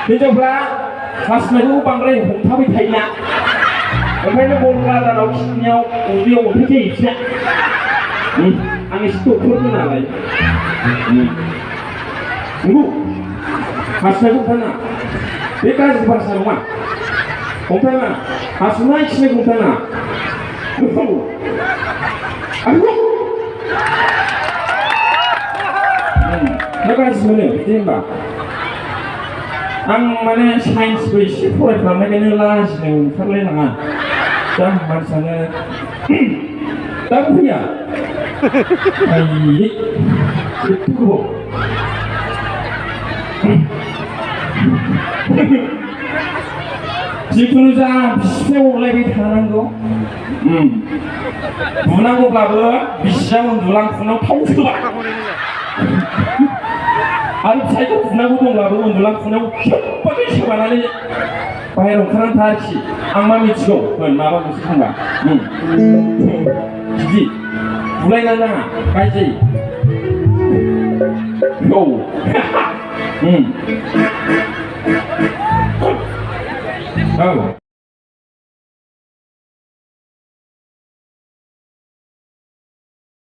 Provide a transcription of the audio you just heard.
हिन्जावफ्रा हासुनायखौ बांद्राय हमथाबाय थायोना ओंखायनो बलगादाराव खिनायाव उदैयाव अन्थाइ जायो बिसोरना आं एसे डक्टरबो नालाय नंगौ हासुनायखौ हमथाना बे गाज्रि भाषा नङा हमथाना हासुनाय खिनायखौ हमथाना मा गाज्रि मोनो बिदि होनबा आं माने साइन्सबो एसे फरायफ्लांनायखायनो लाजिनो ओंखारलायलाङा दा मानसियानो दा फैया एथ' गोबाव जिखुनु जा बिसिनाव अरलायबाय थानांगौ बुनांगौब्लाबो बिसिया उन्दुलांफुनायाव थाव सोबा आरो फिसाइखौ बुनांगौ दंब्लाबो उन्दुलांफुनायाव खेबबाथाय सोबानानै बाहेरायाव ओंखारनानै था आरोखि आं मा मिथिगौमोन माबा मोनसे थांबा बिदि बुलायनानै नाङा गाज्रि औ औ